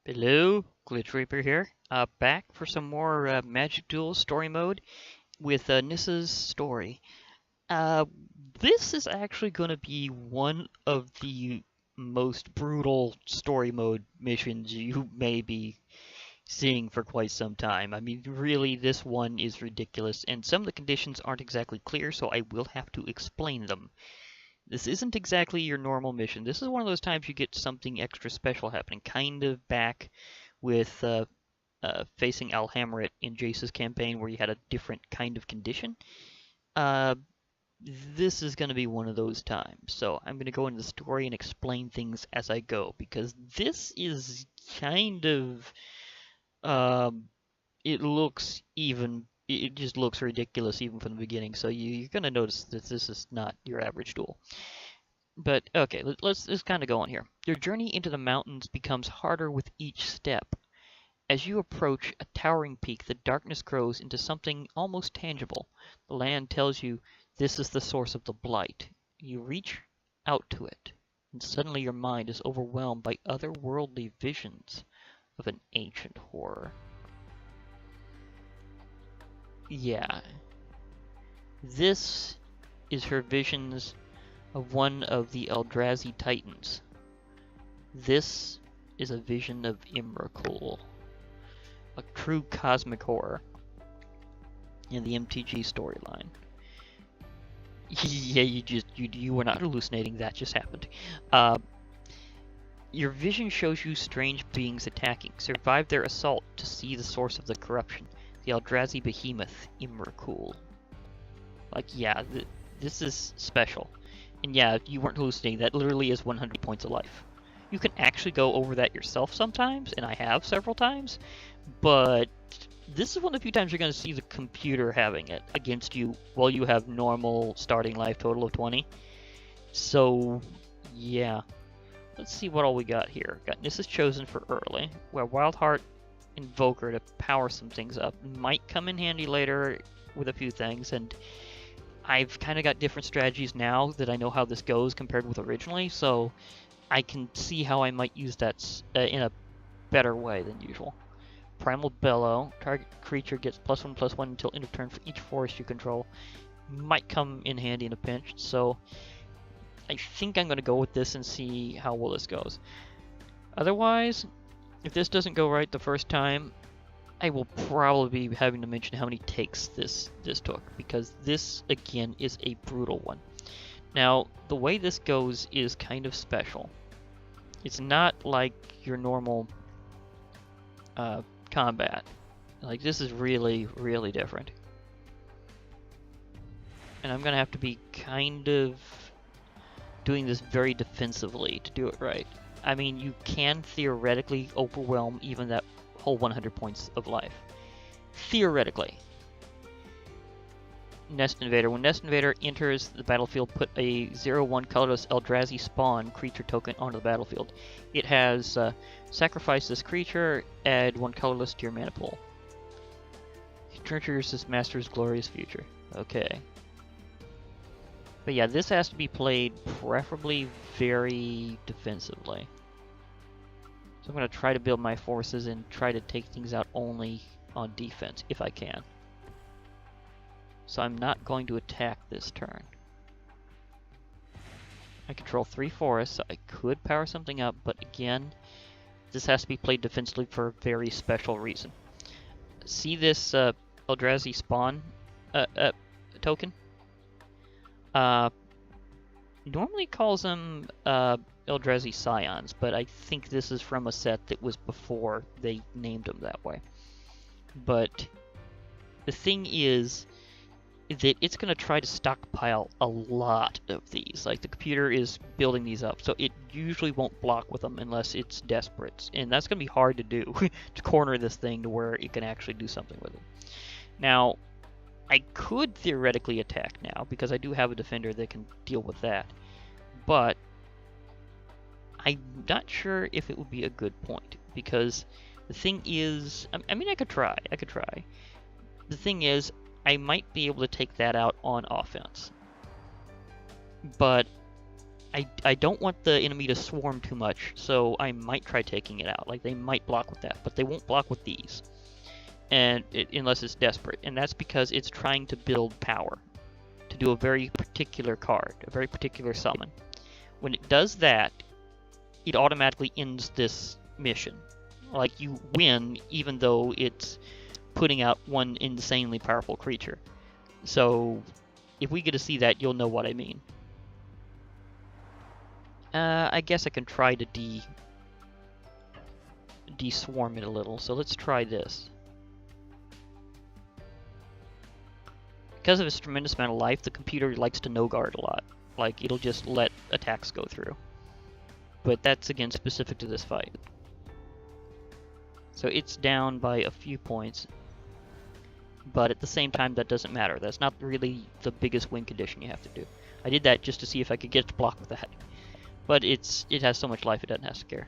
Hello, Glitch Reaper here. Back for some more Magic Duels story mode with Nissa's story. Uh, this is actually going to be one of the most brutal story mode missions you may be seeing for quite some time. I mean, really, this one is ridiculous, and some of the conditions aren't exactly clear, so I will have to explain them. This isn't exactly your normal mission. This is one of those times you get something extra special happening, kind of back with facing Alhamrit in Jace's campaign where you had a different kind of condition. Uh, this is going to be one of those times. So I'm going to go into the story and explain things as I go because this is kind of it looks even it just looks ridiculous even from the beginning. So you're going to notice that this is not your average duel. But okay, let's kind of go on here. Your journey into the mountains becomes harder with each step. As you approach a towering peak, the darkness grows into something almost tangible. The land tells you this is the source of the blight. You reach out to it, and suddenly your mind is overwhelmed by otherworldly visions of an ancient horror. Yeah, this is her visions of one of the Eldrazi Titans. This is a vision of Imrakul, a true cosmic horror in the MTG storyline. Yeah, you were not hallucinating. That just happened. Your vision shows you strange beings attacking. Survive their assault to see the source of the corruption. The Eldrazi behemoth, Imrakul. Like, yeah, this is special. And yeah, you weren't hallucinating. That literally is 100 points of life. You can actually go over that yourself sometimes, and I have several times, but this is one of the few times you're going to see the computer having it against you while you have normal starting life total of 20. So, yeah. Let's see what all we got here. Got Nissa's Chosen for early, where Wildheart Invoker to power some things up. Might come in handy later with a few things, and I've kind of got different strategies now that I know how this goes compared with originally, so I can see how I might use that in a better way than usual. Primal Bellow. Target creature gets +1/+1 until end of turn for each forest you control. Might come in handy in a pinch, so I think I'm going to go with this and see how well this goes. Otherwise, if this doesn't go right the first time, I will probably be having to mention how many takes this took, because this, again, is a brutal one. Now, the way this goes is kind of special. It's not like your normal combat. Like, this is really, really different. And I'm going to have to be kind of doing this very defensively to do it right. I mean, you can theoretically overwhelm even that whole 100 points of life. Theoretically. Nest Invader. When Nest Invader enters the battlefield, put a 0/1 colorless Eldrazi spawn creature token onto the battlefield. It has sacrifice this creature, add 1 colorless to your mana pool. It triggers this Master's Glorious Future. Okay. But yeah, this has to be played preferably very defensively. So I'm going to try to build my forces and try to take things out only on defense, if I can. So I'm not going to attack this turn. I control 3 forests, so I could power something up, but again, this has to be played defensively for a very special reason. See this Eldrazi spawn token? Normally calls them Eldrazi Scions, but I think this is from a set that was before they named them that way. But the thing is that it's going to try to stockpile a lot of these. Like, the computer is building these up, so it usually won't block with them unless it's desperate. And that's going to be hard to do, to corner this thing to where it can actually do something with it. Now, I could theoretically attack now, because I do have a defender that can deal with that. But I'm not sure if it would be a good point, because the thing is, I mean, I could try. The thing is, I might be able to take that out on offense. But I don't want the enemy to swarm too much, so I might try taking it out. Like, they might block with that, but they won't block with these, unless it's desperate. And that's because it's trying to build power to do a very particular card, a very particular summon. When it does that, it automatically ends this mission. Like, you win even though it's putting out one insanely powerful creature. So if we get to see that, you'll know what I mean. I guess I can try to de-swarm it a little, so let's try this. Because of its tremendous amount of life, the computer likes to no-guard a lot. Like, it'll just let attacks go through. But that's, again, specific to this fight. So it's down by a few points. But at the same time, that doesn't matter. That's not really the biggest win condition you have to do. I did that just to see if I could get it to block with that. But it has so much life, it doesn't have to care.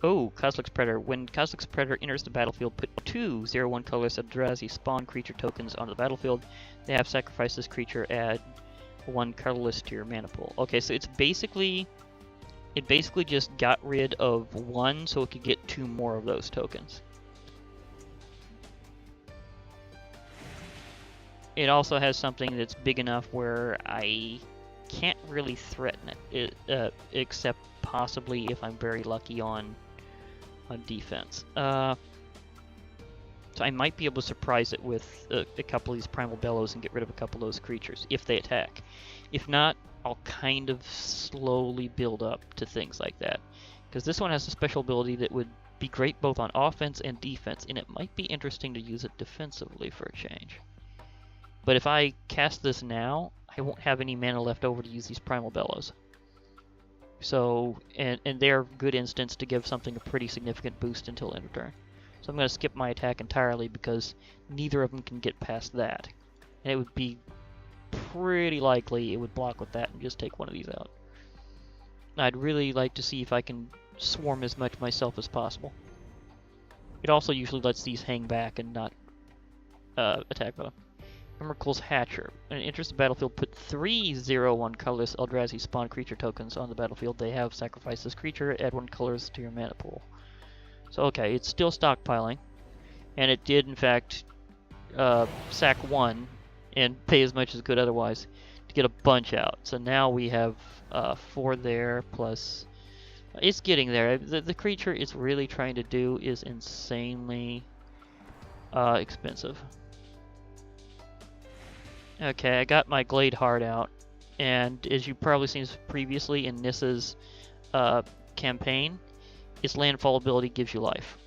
Oh, Kozilek's Predator. When Kozilek's Predator enters the battlefield, put 2 0/1 colorless Eldrazi spawn creature tokens onto the battlefield. They have sacrificed this creature, add 1 colorless to your mana pool. Okay, so it basically just got rid of 1 so it could get 2 more of those tokens. It also has something that's big enough where I can't really threaten it, except possibly if I'm very lucky on defense. So I might be able to surprise it with a couple of these Primal Bellows and get rid of a couple of those creatures if they attack. If not, I'll kind of slowly build up to things like that. Because this one has a special ability that would be great both on offense and defense, and it might be interesting to use it defensively for a change. But if I cast this now, I won't have any mana left over to use these Primal Bellows. So, and they're a good instance to give something a pretty significant boost until end of turn. So I'm going to skip my attack entirely because neither of them can get past that. And it would be pretty likely it would block with that and just take one of these out. I'd really like to see if I can swarm as much myself as possible. It also usually lets these hang back and not attack them. Emrakul's Hatcher. When it enters the battlefield, put 3 0/1 colorless Eldrazi spawn creature tokens on the battlefield. They have sacrificed this creature, add 1 colors to your mana pool. So okay, it's still stockpiling. And it did, in fact, sack 1 and pay as much as it could otherwise to get a bunch out. So now we have 4 there, plus... It's getting there. The creature it's really trying to do is insanely expensive. Okay, I got my Glade Heart out, and as you've probably seen previously in Nissa's campaign, its landfall ability gives you life.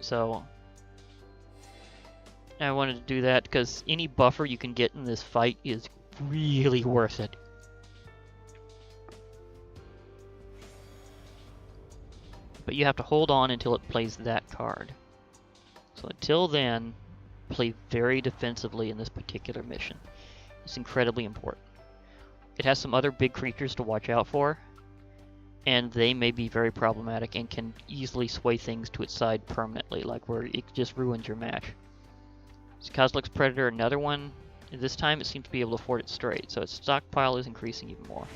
So I wanted to do that because any buffer you can get in this fight is really worth it. But you have to hold on until it plays that card. So until then, play very defensively in this particular mission. It's incredibly important. It has some other big creatures to watch out for, and they may be very problematic and can easily sway things to its side permanently, like where it just ruins your match. So Kozilek's Predator, another one. This time it seems to be able to afford it straight, so its stockpile is increasing even more.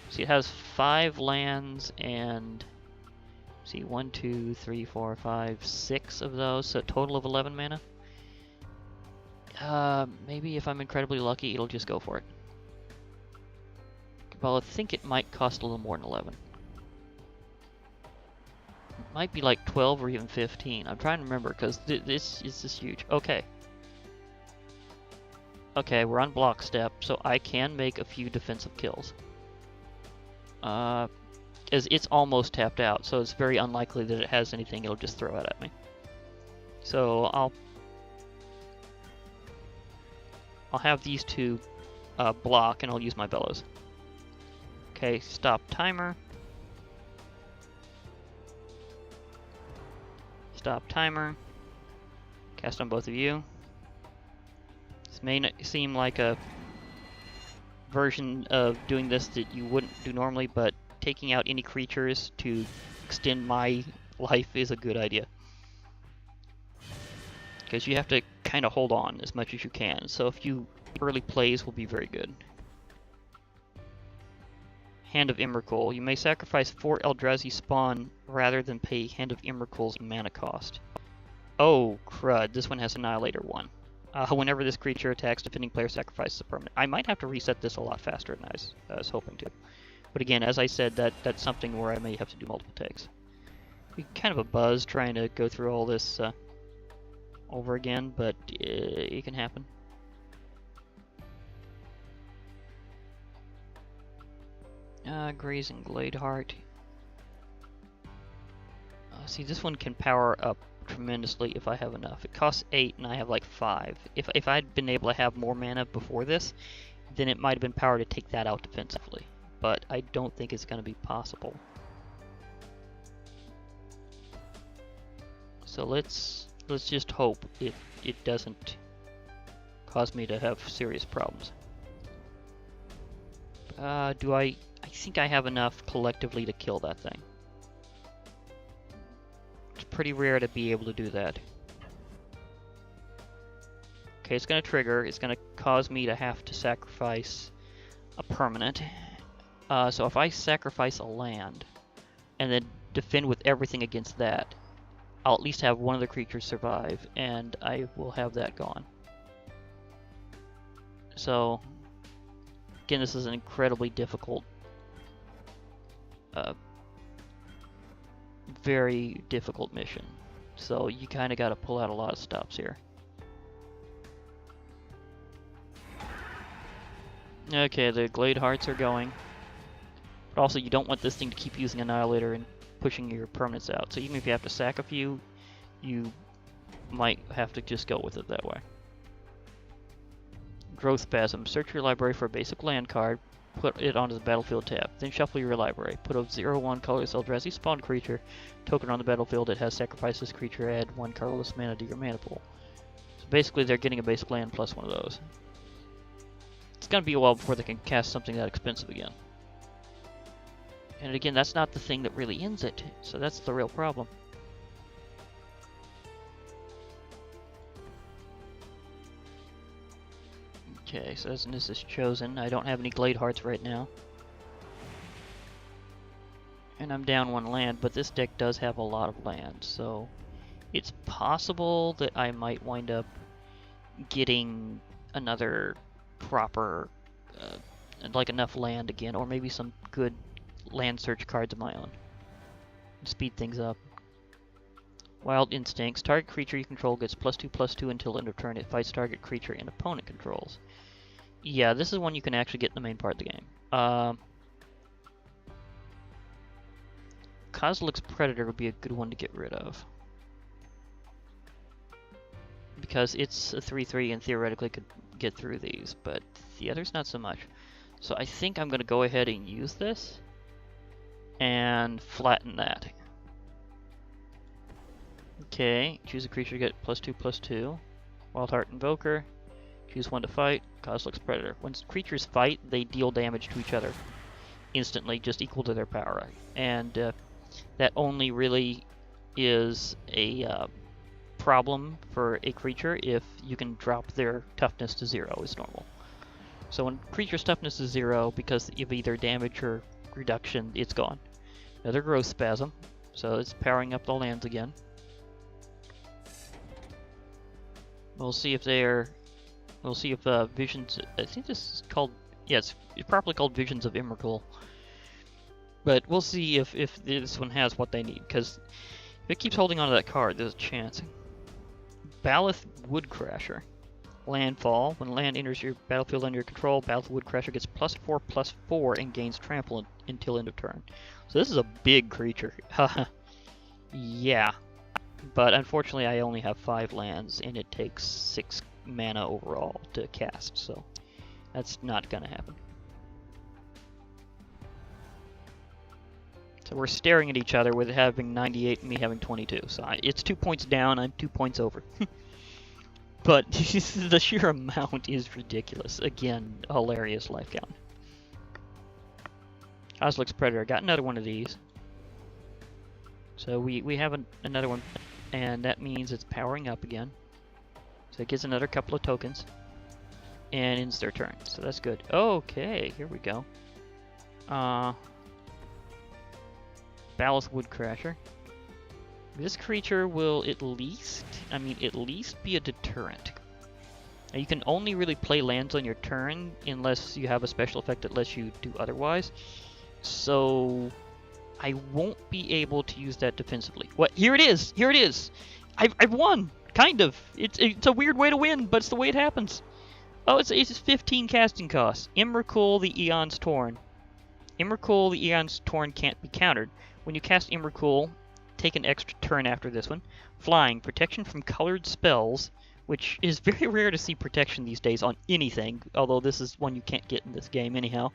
See, it has 5 lands and... see, 1, 2, 3, 4, 5, 6 of those, so a total of 11 mana. Maybe if I'm incredibly lucky, it'll just go for it. Well, I think it might cost a little more than 11. It might be like 12 or even 15. I'm trying to remember, because this is just huge. Okay. Okay, we're on block step, so I can make a few defensive kills. As it's almost tapped out, so it's very unlikely that it has anything it'll just throw it at me. So I'll have these 2 block, and I'll use my Bellows. Okay, stop timer. Stop timer. Cast on both of you. This may seem like a version of doing this that you wouldn't do normally, but taking out any creatures to extend my life is a good idea. Because you have to kind of hold on as much as you can. So a few early plays will be very good. Hand of Emrakul. You may sacrifice 4 Eldrazi spawn rather than pay Hand of Emrakul's mana cost. Oh, crud. This one has Annihilator 1. Whenever this creature attacks, defending player sacrifices a permanent. I might have to reset this a lot faster than I was hoping to. But again, as I said, that's something where I may have to do multiple takes. Be kind of a buzz trying to go through all this over again, but it can happen. Grazing Gladeheart. See, this one can power up tremendously if I have enough. It costs 8 and I have like 5. If I'd been able to have more mana before this, then it might have been power to take that out defensively. But I don't think it's going to be possible. So let's just hope it doesn't cause me to have serious problems. I think I have enough collectively to kill that thing. It's pretty rare to be able to do that. Okay, it's going to trigger. It's going to cause me to have to sacrifice a permanent. So if I sacrifice a land and then defend with everything against that, I'll at least have one of the creatures survive, and I will have that gone. So, again, this is an incredibly difficult, very difficult mission. So you kind of got to pull out a lot of stops here. Okay, the Glade Hearts are going. But also, you don't want this thing to keep using Annihilator and pushing your permanents out. So even if you have to sack a few, you might have to just go with it that way. Growth Spasm. Search your library for a basic land card, put it onto the battlefield tab. Then shuffle your library. Put a 0/1 colorless Eldrazi spawn creature token on the battlefield that has sacrificed this creature, add 1 colorless mana to your mana pool. So basically they're getting a basic land plus one of those. It's going to be a while before they can cast something that expensive again. And again, that's not the thing that really ends it, so that's the real problem. Okay, so as Nissa is chosen, I don't have any Glade Hearts right now. And I'm down 1 land, but this deck does have a lot of land, so it's possible that I might wind up getting another proper, like enough land again, or maybe some good land search cards of my own. Speed things up. Wild Instincts. Target creature you control gets +2/+2 until end of turn. It fights target creature and opponent controls. Yeah, this is one you can actually get in the main part of the game. Kozilek's Predator would be a good one to get rid of. Because it's a 3/3 and theoretically could get through these, but the others not so much. So I think I'm going to go ahead and use this and flatten that. Okay, choose a creature to get +2/+2. Wild Heart Invoker. Choose 1 to fight. Kozilek's Predator. When creatures fight, they deal damage to each other instantly, just equal to their power. And that only really is a problem for a creature if you can drop their toughness to 0 is normal. So when creature's toughness is 0, because of either damage or reduction, it's gone. Another Growth Spasm, so it's powering up the lands again. We'll see if they're... We'll see if Visions... I think this is called... Yeah, it's properly called Visions of Emrakul. But we'll see if this one has what they need, because if it keeps holding on to that card, there's a chance. Baloth Woodcrasher. Landfall. When land enters your battlefield under your control, Baloth Woodcrasher gets +4/+4 and gains trample until end of turn. So this is a big creature. Yeah. But unfortunately I only have 5 lands and it takes 6 mana overall to cast, so that's not gonna happen. So we're staring at each other with it having 98 and me having 22. So it's 2 points down, I'm 2 points over. But the sheer amount is ridiculous. Again, hilarious life count. Kozilek's Predator. Got another one of these. So we have another one, and that means it's powering up again. So it gets another couple of tokens, and ends their turn. So that's good. Okay, here we go. Ballast Woodcrasher. This creature will at least be a deterrent. Now, you can only really play lands on your turn unless you have a special effect that lets you do otherwise. So I won't be able to use that defensively. What? Here it is! Here it is! I've won! Kind of. It's a weird way to win, but it's the way it happens. Oh, it's 15 casting costs. Emrakul the Eon's Torn. Emrakul the Eon's Torn can't be countered. When you cast Emrakul, take an extra turn after this one. Flying, protection from colored spells, which is very rare to see protection these days on anything, although this is one you can't get in this game anyhow.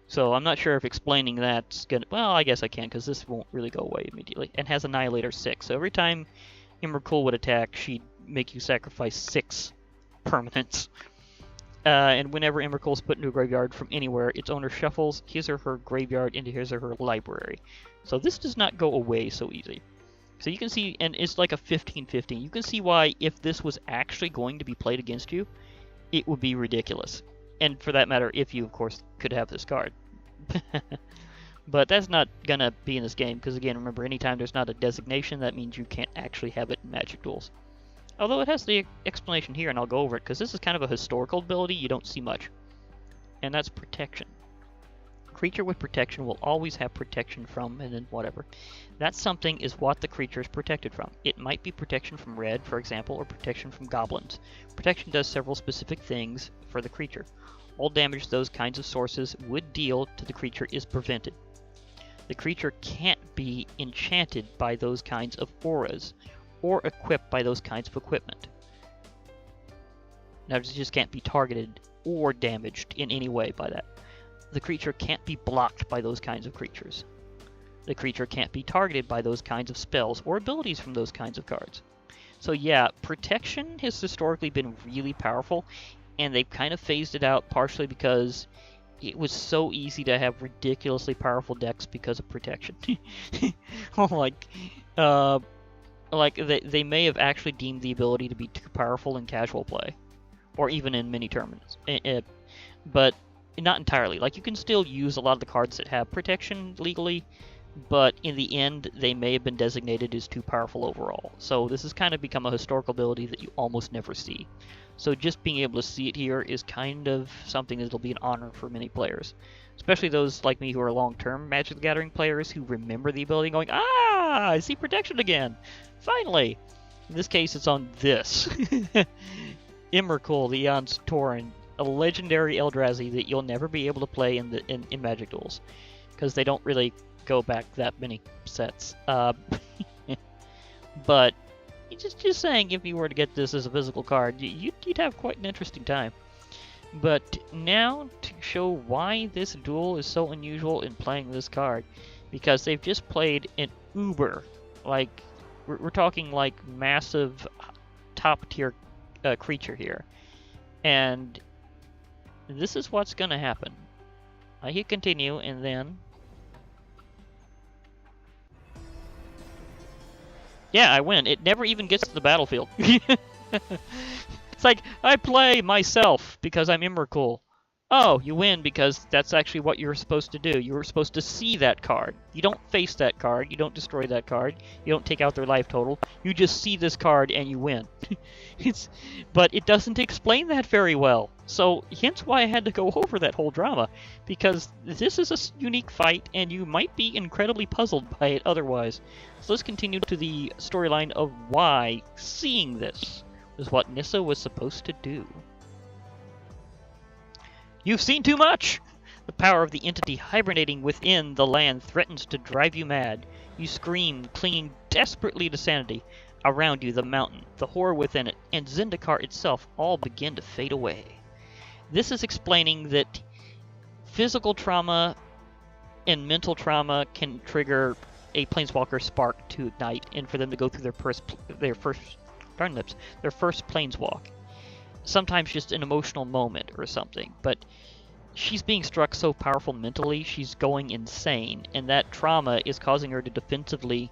So I'm not sure if explaining that's gonna... Well, I guess I can, because this won't really go away immediately. And has Annihilator 6, so every time Emrakul would attack, she'd make you sacrifice 6 permanents. And whenever Emrakul is put into a graveyard from anywhere, its owner shuffles his or her graveyard into his or her library. So this does not go away so easy. So you can see, and it's like a 15-15. You can see why, if this was actually going to be played against you, it would be ridiculous. And for that matter, if you, of course, could have this card. But that's not going to be in this game, because again, remember, anytime there's not a designation, that means you can't actually have it in Magic Duels. Although it has the explanation here, and I'll go over it, because this is kind of a historical ability you don't see much. And that's protection. Creature with protection will always have protection from, and then whatever. That something is what the creature is protected from. It might be protection from red, for example, or protection from goblins. Protection does several specific things for the creature. All damage those kinds of sources would deal to the creature is prevented. The creature can't be enchanted by those kinds of auras, or equipped by those kinds of equipment. Now, it just can't be targeted or damaged in any way by that. The creature can't be blocked by those kinds of creatures. The creature can't be targeted by those kinds of spells or abilities from those kinds of cards. So yeah, protection has historically been really powerful, and they've kind of phased it out partially because it was so easy to have ridiculously powerful decks because of protection. Like they may have actually deemed the ability to be too powerful in casual play, or even in mini tournaments, but not entirely. Like, you can still use a lot of the cards that have protection legally, but in the end, they may have been designated as too powerful overall. So this has kind of become a historical ability that you almost never see. So just being able to see it here is kind of something that'll be an honor for many players. Especially those like me who are long-term Magic the Gathering players who remember the ability going, ah, I see protection again! Finally! In this case, it's on this. Emrakul, the Eon's Torn, a legendary Eldrazi that you'll never be able to play in Magic Duels, because they don't really go back that many sets. But just saying, if you were to get this as a physical card, you'd have quite an interesting time. But now to show why this duel is so unusual in playing this card, because they've just played an uber, like we're talking like massive top tier creature here, and this is what's gonna happen. I hit continue, and then yeah, I win. It never even gets to the battlefield. It's like, I play myself because I'm Emrakul. Oh, you win because that's actually what you're supposed to do. You were supposed to see that card. You don't face that card. You don't destroy that card. You don't take out their life total. You just see this card and you win. But it doesn't explain that very well. So hence why I had to go over that whole drama. Because this is a unique fight and you might be incredibly puzzled by it otherwise. So let's continue to the storyline of why seeing this is what Nissa was supposed to do. You've seen too much! The power of the entity hibernating within the land threatens to drive you mad. You scream, clinging desperately to sanity. Around you, the mountain, the horror within it, and Zendikar itself all begin to fade away. This is explaining that physical trauma and mental trauma can trigger a Planeswalker spark to ignite, and for them to go through their first planeswalk. Sometimes just an emotional moment or something, but she's being struck so powerful mentally, she's going insane, and that trauma is causing her to defensively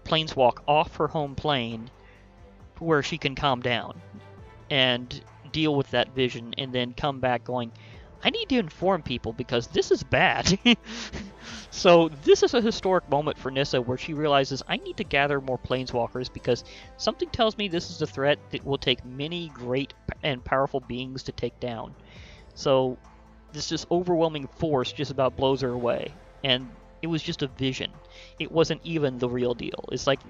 planeswalk off her home plane where she can calm down and deal with that vision, and then come back going, I need to inform people because this is bad. So this is a historic moment for Nissa where she realizes I need to gather more planeswalkers because something tells me this is a threat that will take many great and powerful beings to take down. So this just overwhelming force just about blows her away. And it was just a vision. It wasn't even the real deal. It's like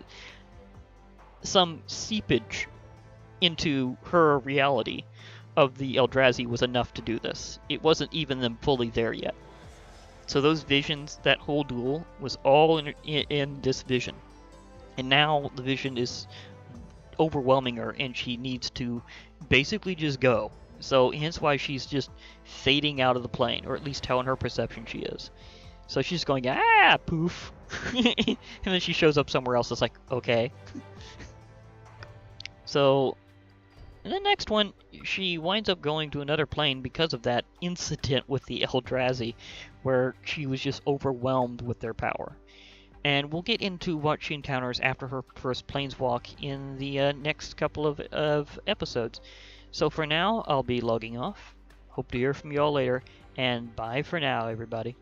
some seepage into her reality of the Eldrazi was enough to do this. It wasn't even them fully there yet. So those visions, that whole duel, was all in this vision. And now the vision is overwhelming her, and she needs to basically just go. So hence why she's just fading out of the plane, or at least how in her perception she is. So she's going, ah, poof. And then she shows up somewhere else. It's like, okay. So in the next one, she winds up going to another plane because of that incident with the Eldrazi, where she was just overwhelmed with their power. And we'll get into what she encounters after her first planeswalk in the next couple of episodes. So for now, I'll be logging off. Hope to hear from you all later, and bye for now, everybody.